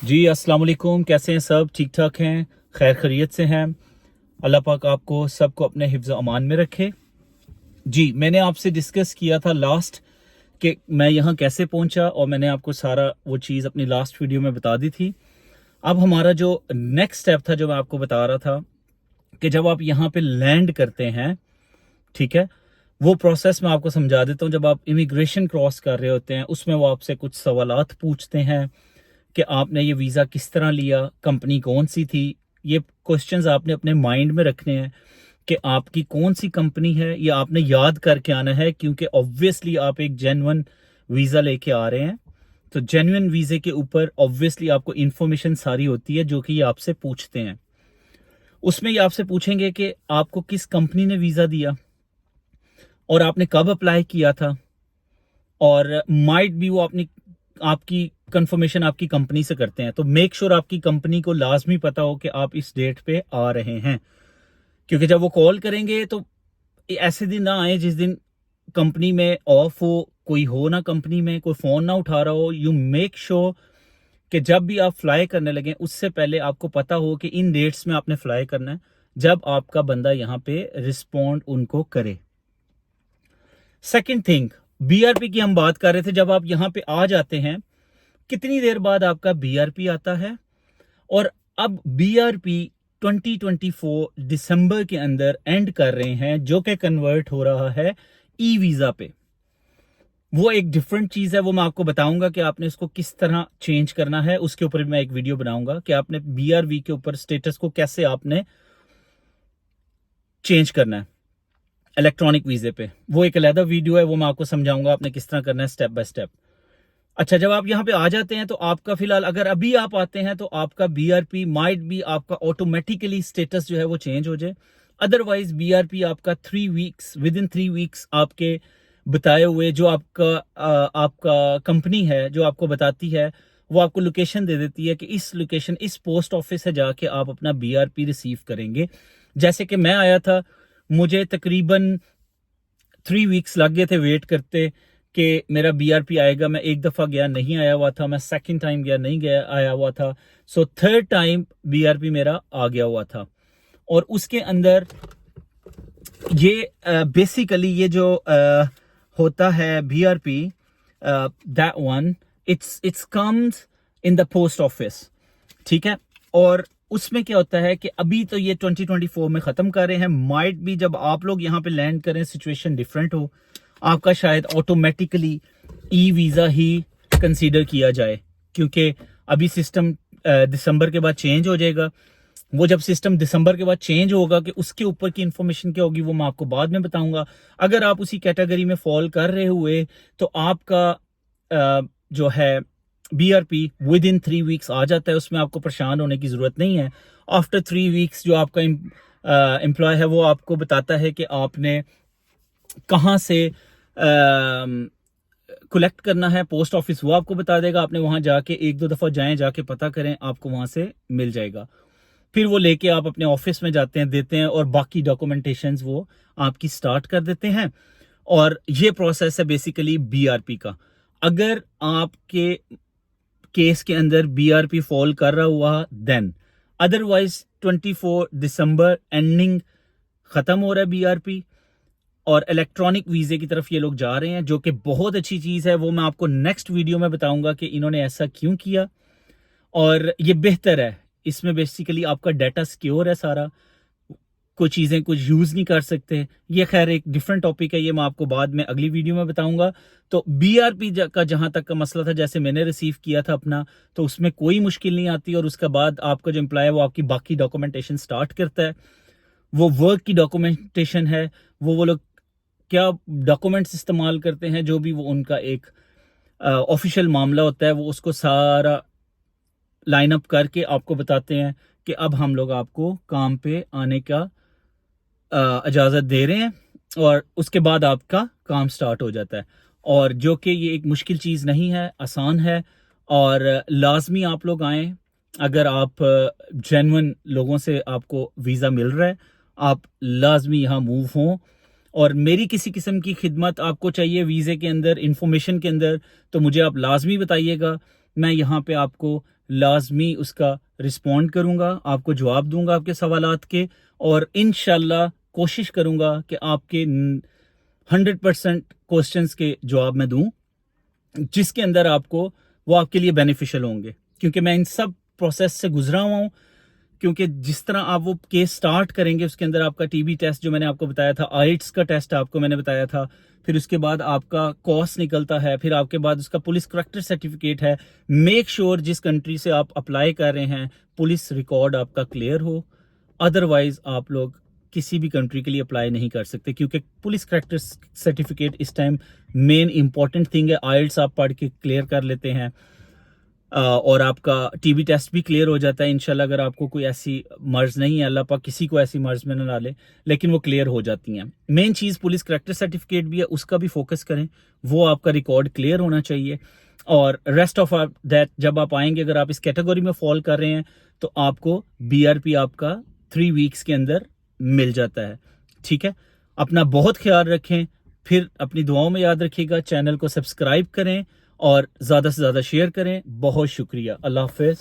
जी अस्सलाम वालेकुम। कैसे हैं सब? ठीक ठाक हैं, खैर खैरियत से हैं। अल्लाह पाक आपको सबको अपने हिफ्ज़ अमान में रखे। जी मैंने आपसे डिस्कस किया था लास्ट कि मैं यहाँ कैसे पहुँचा, और मैंने आपको सारा वो चीज़ अपनी लास्ट वीडियो में बता दी थी। अब हमारा जो नेक्स्ट स्टेप था, जो मैं आपको बता रहा था, कि जब आप यहाँ पे लैंड करते हैं, ठीक है, वो प्रोसेस मैं आपको समझा देता हूँ। जब आप इमिग्रेशन क्रॉस कर रहे होते हैं, उसमें वो आपसे कुछ सवालात पूछते हैं कि आपने ये वीज़ा किस तरह लिया, कंपनी कौन सी थी। ये क्वेश्चंस आपने अपने माइंड में रखने हैं कि आपकी कौन सी कंपनी है, ये आपने याद करके आना है, क्योंकि ऑब्वियसली आप एक जेन्युइन वीज़ा लेके आ रहे हैं। तो जेन्युइन वीज़े के ऊपर ऑब्वियसली आपको इन्फॉर्मेशन सारी होती है जो कि ये आपसे पूछते हैं। उसमें ये आपसे पूछेंगे कि आपको किस कंपनी ने वीज़ा दिया और आपने कब अप्लाई किया था, और माइट भी वो अपनी आपकी कंफर्मेशन आपकी कंपनी से करते हैं। तो मेक श्योर आपकी कंपनी को लाजमी पता हो कि आप इस डेट पे आ रहे हैं, क्योंकि जब वो कॉल करेंगे तो ऐसे दिन ना आए जिस दिन कंपनी में ऑफ हो, कोई हो ना कंपनी में, कोई फोन ना उठा रहा हो। यू मेक श्योर कि जब भी आप फ्लाई करने लगे उससे पहले आपको पता हो कि इन डेट्स में आपने फ्लाई करना है, जब आपका बंदा यहाँ पे रिस्पॉन्ड उनको करे। सेकंड थिंग, बीआरपी की हम बात कर रहे थे। जब आप यहाँ पे आ जाते हैं, कितनी देर बाद आपका बीआरपी आता है, और अब बीआरपी 2024 दिसंबर के अंदर एंड कर रहे हैं, जो कि कन्वर्ट हो रहा है ई वीजा पे। वो एक डिफरेंट चीज है, वो मैं आपको बताऊंगा कि आपने इसको किस तरह चेंज करना है। उसके ऊपर भी मैं एक वीडियो बनाऊंगा कि आपने बीआरवी के ऊपर स्टेटस को कैसे आपने चेंज करना है इलेक्ट्रॉनिक वीजे पे। वो एक अलग वीडियो है, वो मैं आपको समझाऊंगा आपने किस तरह करना है स्टेप बाय स्टेप। अच्छा, जब आप यहाँ पे आ जाते हैं तो आपका फिलहाल, अगर अभी आप आते हैं तो आपका बीआरपी माइट भी आपका ऑटोमेटिकली स्टेटस जो है वो चेंज हो जाए। अदरवाइज बीआरपी आपका 3 वीक्स, विद इन 3 वीक्स आपके बताए हुए जो आपका कंपनी है जो आपको बताती है, वो आपको लोकेशन दे देती है कि इस लोकेशन, इस पोस्ट ऑफिस से जाके आप अपना बीआरपी रिसीव करेंगे। जैसे कि मैं आया था, मुझे तकरीबन 3 वीक्स लग गए थे वेट करते कि मेरा बीआरपी आएगा। मैं एक दफ़ा गया, नहीं आया हुआ था। मैं सेकंड टाइम गया, नहीं गया आया हुआ था। सो थर्ड टाइम बीआरपी मेरा आ गया हुआ था। और उसके अंदर ये बेसिकली ये जो होता है BRP, that one, it's comes in the post office, ठीक है। और उसमें क्या होता है कि अभी तो ये 2024 में ख़त्म कर रहे हैं। माइट भी जब आप लोग यहाँ पे लैंड करें सिचुएशन डिफरेंट हो, आपका शायद ऑटोमेटिकली ई वीज़ा ही कंसीडर किया जाए, क्योंकि अभी सिस्टम दिसंबर के बाद चेंज हो जाएगा। वो जब सिस्टम दिसंबर के बाद चेंज होगा कि उसके ऊपर की इंफॉर्मेशन क्या होगी, वो मैं आपको बाद में बताऊंगा। अगर आप उसी कैटेगरी में फॉल कर रहे हुए तो आपका जो है बीआरपी विद इन 3 वीक्स आ जाता है। उसमें आपको परेशान होने की जरूरत नहीं है। आफ्टर 3 वीक्स जो आपका एम्प्लॉय है वो आपको बताता है कि आपने कहाँ से कलेक्ट करना है, पोस्ट ऑफिस वो आपको बता देगा। आपने वहां जाके एक दो दफा जाएं, जाके पता करें, आपको वहां से मिल जाएगा। फिर वो लेके आप अपने ऑफिस में जाते हैं, देते हैं, और बाकी डॉक्यूमेंटेशंस वो आपकी स्टार्ट कर देते हैं। और ये प्रोसेस है बेसिकली बीआरपी का। अगर आपके केस के अंदर बीआरपी फॉल कर रहा हुआ देन, अदरवाइज 24 दिसंबर एंडिंग खत्म हो रहा है बीआरपी, और इलेक्ट्रॉनिक वीजे की तरफ ये लोग जा रहे हैं, जो कि बहुत अच्छी चीज है। वो मैं आपको नेक्स्ट वीडियो में बताऊंगा कि इन्होंने ऐसा क्यों किया, और ये बेहतर है। इसमें बेसिकली आपका डाटा सिक्योर है सारा, कुछ चीजें कुछ यूज नहीं कर सकते। ये खैर एक डिफरेंट टॉपिक है, ये मैं आपको बाद में अगली वीडियो में बताऊंगा। तो बीआरपी का जहां तक का मसला था, जैसे मैंने रिसीव किया था अपना, तो उसमें कोई मुश्किल नहीं आती। और उसके बाद आपका जो एम्प्लॉय है वो आपकी बाकी डॉक्यूमेंटेशन स्टार्ट करता है। वो वर्क की डॉक्यूमेंटेशन है, वो लोग क्या डॉक्यूमेंट्स इस्तेमाल करते हैं, जो भी वो उनका एक ऑफिशियल मामला होता है, वो उसको सारा लाइन अप करके आपको बताते हैं कि अब हम लोग आपको काम पे आने का इजाज़त दे रहे हैं, और उसके बाद आपका काम स्टार्ट हो जाता है। और जो कि ये एक मुश्किल चीज़ नहीं है, आसान है। और लाजमी आप लोग आएँ। अगर आप जेन्युइन लोगों से आपको वीज़ा मिल रहा है, आप लाजमी यहाँ मूव हों। और मेरी किसी किस्म की खिदमत आपको चाहिए वीज़े के अंदर, इंफॉर्मेशन के अंदर, तो मुझे आप लाजमी बताइएगा। मैं यहाँ पे आपको लाजमी उसका रिस्पॉन्ड करूंगा, आपको जवाब दूंगा आपके सवालात के, और इंशाल्लाह कोशिश करूंगा कि आपके 100% क्वेश्चंस के जवाब मैं दूं, जिसके अंदर आपको वो आपके लिए बेनिफिशियल होंगे, क्योंकि मैं इन सब प्रोसेस से गुजरा हुआ हूँ। क्योंकि जिस तरह आप वो केस स्टार्ट करेंगे, उसके अंदर आपका टीबी टेस्ट जो मैंने आपको बताया था, आइट्स का टेस्ट आपको मैंने बताया था, फिर उसके बाद आपका कॉस निकलता है, फिर आपके बाद उसका पुलिस करैक्टर सर्टिफिकेट है। मेक श्योर जिस कंट्री से आप अप्लाई कर रहे हैं पुलिस रिकॉर्ड आपका क्लियर हो, अदरवाइज आप लोग किसी भी कंट्री के लिए अप्लाई नहीं कर सकते, क्योंकि पुलिस करैक्टर सर्टिफिकेट इस टाइम मेन इंपॉर्टेंट थिंग है। आइल्स आप पढ़ के क्लियर कर लेते हैं और आपका टीबी टेस्ट भी क्लियर हो जाता है इंशाल्लाह। अगर आपको कोई ऐसी मर्ज नहीं है, अल्लाह पाक किसी को ऐसी मर्ज में न डाले, लेकिन वो क्लियर हो जाती हैं। मेन चीज़ पुलिस करैक्टर सर्टिफिकेट भी है, उसका भी फोकस करें, वो आपका रिकॉर्ड क्लियर होना चाहिए। और रेस्ट ऑफ दैट जब आप आएंगे, अगर आप इस कैटेगरी में फॉल कर रहे हैं तो आपको बीआरपी आपका 3 वीक्स के अंदर मिल जाता है। ठीक है, अपना बहुत ख्याल रखें, फिर अपनी दुआओं में याद रखिएगा। चैनल को सब्सक्राइब करें और ज़्यादा से ज़्यादा शेयर करें। बहुत शुक्रिया। अल्लाह हाफ़िज़।